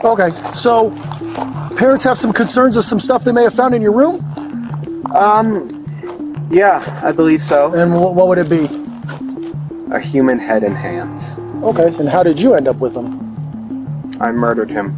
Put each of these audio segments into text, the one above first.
Okay, so parents have some concerns of some stuff they may have found in your room? Yeah, I believe so. And what would it be? A human head and hands. Okay, and how did you end up with them? I murdered him.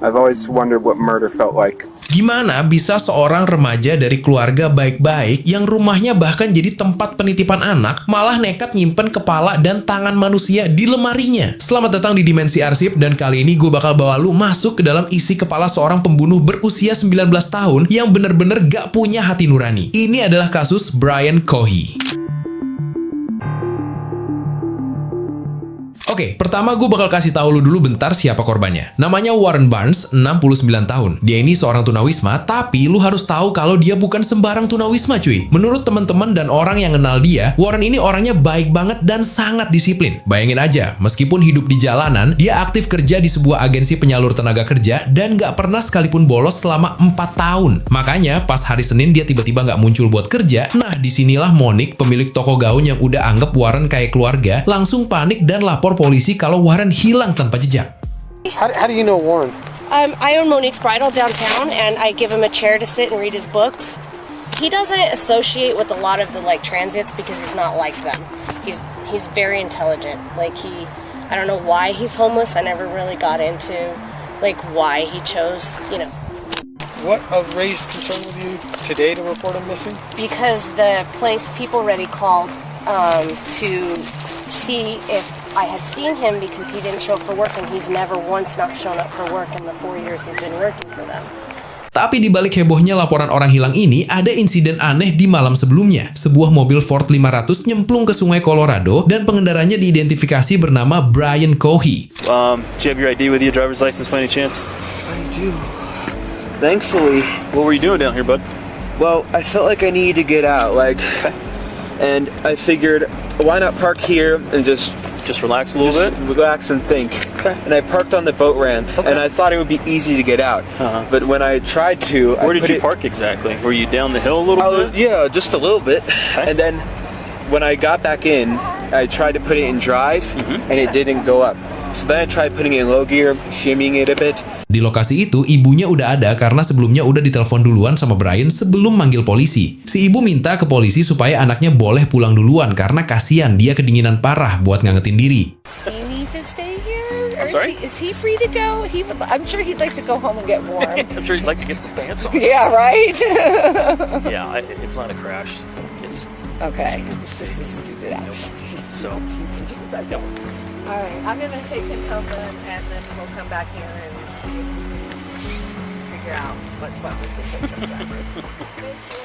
I've always wondered what murder felt like. Gimana bisa seorang remaja dari keluarga baik-baik yang rumahnya bahkan jadi tempat penitipan anak malah nekat nyimpen kepala dan tangan manusia di lemarinya? Selamat datang di Dimensi Arsip, dan kali ini gue bakal bawa lu masuk ke dalam isi kepala seorang pembunuh berusia 19 tahun yang bener-bener gak punya hati nurani. Ini adalah kasus Brian Cohy. Oke, pertama gue bakal kasih tahu lu dulu bentar siapa korbannya. Namanya Warren Barnes, 69 tahun. Dia ini seorang tunawisma, tapi lu harus tahu kalau dia bukan sembarang tunawisma, cuy. Menurut teman-teman dan orang yang kenal dia, Warren ini orangnya baik banget dan sangat disiplin. Bayangin aja, meskipun hidup di jalanan, dia aktif kerja di sebuah agensi penyalur tenaga kerja dan gak pernah sekalipun bolos selama 4 tahun. Makanya, pas hari Senin dia tiba-tiba gak muncul buat kerja. Nah, disinilah Monique, pemilik toko gaun yang udah anggap Warren kayak keluarga, langsung panik dan lapor polisi kalau Warren hilang tanpa jejak. How do you know Warren? I own Monique's Bridal downtown, and I give him a chair to sit and read his books. He doesn't associate with a lot of the transits because he's not like them. He's very intelligent. I don't know why he's homeless. I never really got into why he chose, What raised concern with you today to report him missing? Because the place people already called to see if I had seen him because he didn't show up for work, and he's never once not shown up for work in the 4 years he's been working for them. Tapi di balik hebohnya laporan orang hilang ini, ada insiden aneh di malam sebelumnya. Sebuah mobil Ford 500 nyemplung ke sungai Colorado dan pengendaranya diidentifikasi bernama Brian Cohy. Do you have your ID with you, driver's license by any chance? I do. Thankfully. What were you doing down here, bud? Well, I felt like I needed to get out, and I figured, why not park here and just relax a little bit? Relax and think. Okay. And I parked on the boat ramp, and I thought it would be easy to get out. But when I tried to, Where did you park exactly? Were you down the hill a little bit? Yeah, just a little bit. Okay. And then when I got back in, I tried to put it in drive, and it didn't go up. So then I tried putting it in low gear, shimmying it a bit. Di lokasi itu, ibunya udah ada karena sebelumnya udah ditelepon duluan sama Brian sebelum manggil polisi. Si ibu minta ke polisi supaya anaknya boleh pulang duluan karena kasihan dia kedinginan parah buat ngangetin diri. You need to stay here? Or I'm sorry? is he free to go? I'm sure he'd like to go home and get warm. I'm sure you'd like to get some pants on. Yeah, right? Yeah, it's not a crash. It's Okay. It's just a stupid ass. so. All right, I'm going to take him home and then we'll come back here and figure out what's what with the picture driver.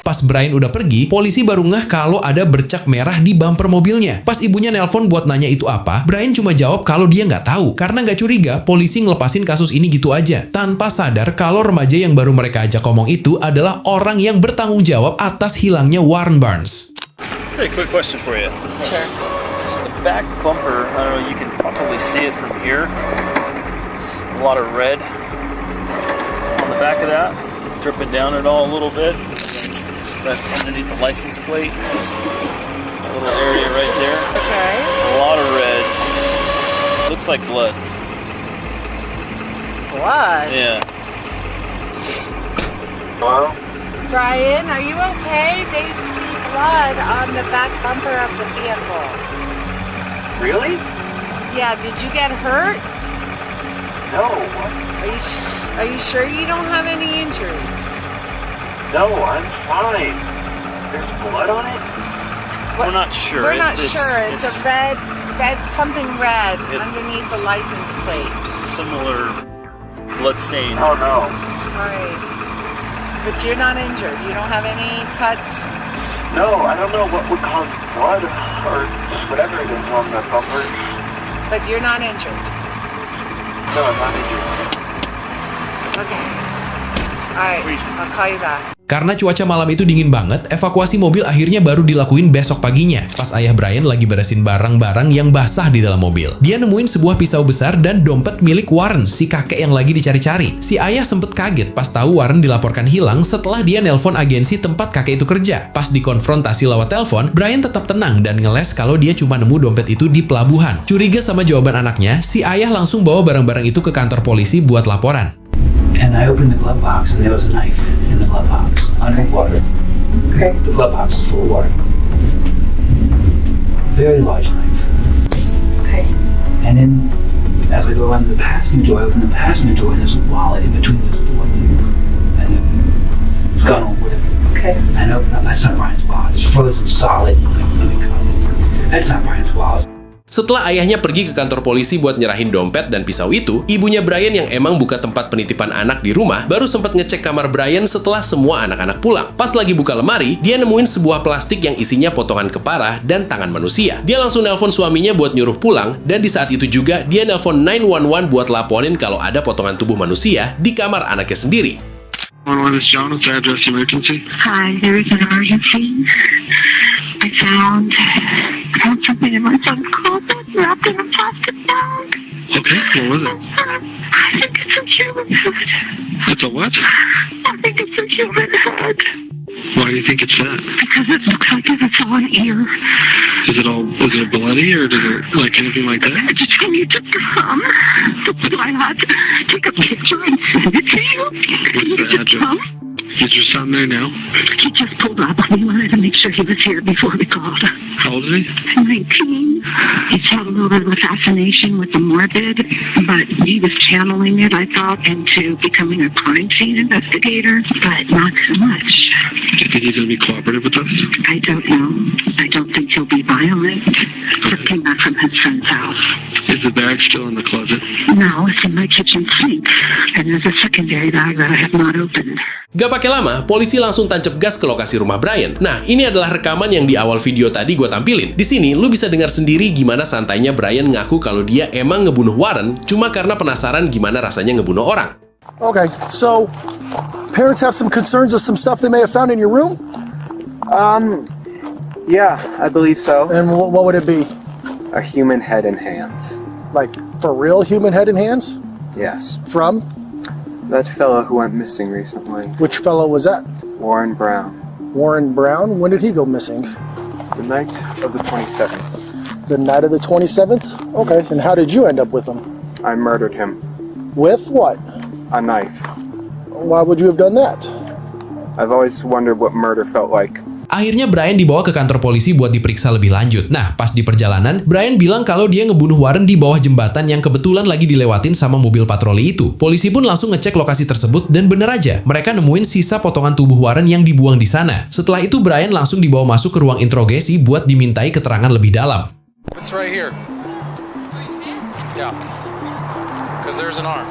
Pas Brian udah pergi, polisi baru ngeh kalau ada bercak merah di bumper mobilnya. Pas ibunya nelpon buat nanya itu apa, Brian cuma jawab kalau dia nggak tahu. Karena nggak curiga, polisi ngelepasin kasus ini gitu aja, tanpa sadar kalau remaja yang baru mereka ajak ngomong itu adalah orang yang bertanggung jawab atas hilangnya Warren Barnes. Hey, quick question for you. Sure. So the back bumper, I don't know, you can probably see it from here. It's a lot of red on the back of that, dripping down it all a little bit. Right underneath the license plate, a little area right there. Okay. A lot of red. Looks like blood. Blood? Yeah. Hello? Brian, are you okay? They see blood on the back bumper of the vehicle. Really? Yeah, did you get hurt? No. Are you sure you don't have any injuries? No, I'm fine. There's blood on it? We're not sure. We're not sure. It's a red, something red It- underneath the license plate. Similar blood stain. Oh, no. Right. But you're not injured. You don't have any cuts. No, I don't know what would cause blood or just whatever it is on the bumper. But you're not injured. No, I'm not injured. Okay. Alright, I'll call you back. Karena cuaca malam itu dingin banget, evakuasi mobil akhirnya baru dilakuin besok paginya. Pas ayah Brian lagi beresin barang-barang yang basah di dalam mobil. Dia nemuin sebuah pisau besar dan dompet milik Warren, si kakek yang lagi dicari-cari. Si ayah sempet kaget pas tahu Warren dilaporkan hilang setelah dia nelpon agensi tempat kakek itu kerja. Pas dikonfrontasi lewat telepon, Brian tetap tenang dan ngeles kalau dia cuma nemu dompet itu di pelabuhan. Curiga sama jawaban anaknya, si ayah langsung bawa barang-barang itu ke kantor polisi buat laporan. And I opened the glove box, and there was a knife in the glove box, underwater. Okay. The glove box is full of water. Very large knife. Okay. And then, as I go around the passenger door, I open the passenger door, and there's a wallet in between those two. And it's gone on with it. Okay. And I open up, that's not Brian's wallet. It's frozen solid. That's not Brian's wallet. Setelah ayahnya pergi ke kantor polisi buat nyerahin dompet dan pisau itu, ibunya Brian yang emang buka tempat penitipan anak di rumah baru sempat ngecek kamar Brian setelah semua anak-anak pulang. Pas lagi buka lemari, dia nemuin sebuah plastik yang isinya potongan kepala dan tangan manusia. Dia langsung nelpon suaminya buat nyuruh pulang, dan di saat itu juga dia nelpon 911 buat laporin kalau ada potongan tubuh manusia di kamar anaknya sendiri. 911 is John. What's the address emergency? Hi, there is an emergency. I found something in my son's closet wrapped in a plastic bag. Okay, what was it? I think it's a human head. It's a what? I think it's a human head. Why do you think it's that? Because it looks like it's all an ear. Is it bloody or does it like anything like that? I just need to come. That's why I had to take a picture and send it to you. Can you the just address? come? Is your son there now? He just pulled up. We wanted to make sure he was here before we called. How old is he? 19. He's had a little bit of a fascination with the morbid, but he was channeling it, I thought, into becoming a crime scene investigator, but not so much. Do you think he's going to be cooperative with us? I don't know. I don't think he'll be violent. Just came back from his friend's house. Is the bag still in the closet? No, it's in my kitchen sink, and there's a secondary bag that I have not opened. Gak pakai lama, polisi langsung tancap gas ke lokasi rumah Brian. Nah, ini adalah rekaman yang di awal video tadi gue tampilin. Di sini, lu bisa dengar sendiri gimana santainya Brian ngaku kalau dia emang ngebunuh Warren cuma karena penasaran gimana rasanya ngebunuh orang. Okay, so parents have some concerns of some stuff they may have found in your room? Yeah, I believe so. And what would it be? A human head and hands. Like, for real human head and hands? Yes. From? That fellow who went missing recently. Which fellow was that? Warren Brown. Warren Brown? When did he go missing? The night of the 27th. The night of the 27th? Okay, and how did you end up with him? I murdered him. With what? A knife. Why would you have done that? I've always wondered what murder felt like. Akhirnya Brian dibawa ke kantor polisi buat diperiksa lebih lanjut. Nah, pas di perjalanan, Brian bilang kalau dia ngebunuh Warren di bawah jembatan yang kebetulan lagi dilewatin sama mobil patroli itu. Polisi pun langsung ngecek lokasi tersebut dan bener aja, mereka nemuin sisa potongan tubuh Warren yang dibuang di sana. Setelah itu Brian langsung dibawa masuk ke ruang interogasi buat dimintai keterangan lebih dalam. It's right here. Yeah. Because there's an arm.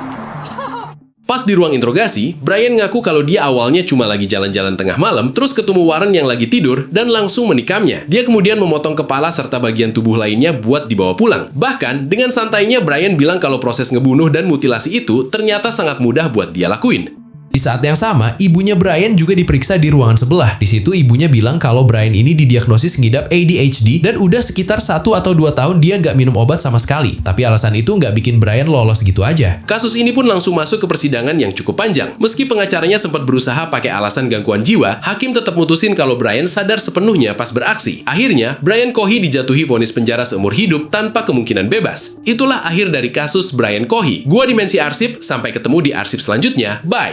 Pas di ruang interogasi, Brian ngaku kalau dia awalnya cuma lagi jalan-jalan tengah malam, terus ketemu Warren yang lagi tidur, dan langsung menikamnya. Dia kemudian memotong kepala serta bagian tubuh lainnya buat dibawa pulang. Bahkan, dengan santainya Brian bilang kalau proses ngebunuh dan mutilasi itu ternyata sangat mudah buat dia lakuin. Di saat yang sama, ibunya Brian juga diperiksa di ruangan sebelah. Di situ ibunya bilang kalau Brian ini didiagnosis ngidap ADHD dan udah sekitar 1 atau 2 tahun dia nggak minum obat sama sekali. Tapi alasan itu nggak bikin Brian lolos gitu aja. Kasus ini pun langsung masuk ke persidangan yang cukup panjang. Meski pengacaranya sempat berusaha pakai alasan gangguan jiwa, hakim tetap mutusin kalau Brian sadar sepenuhnya pas beraksi. Akhirnya, Brian Cohy dijatuhi vonis penjara seumur hidup tanpa kemungkinan bebas. Itulah akhir dari kasus Brian Cohy. Gua Dimensi Arsip, sampai ketemu di arsip selanjutnya. Bye!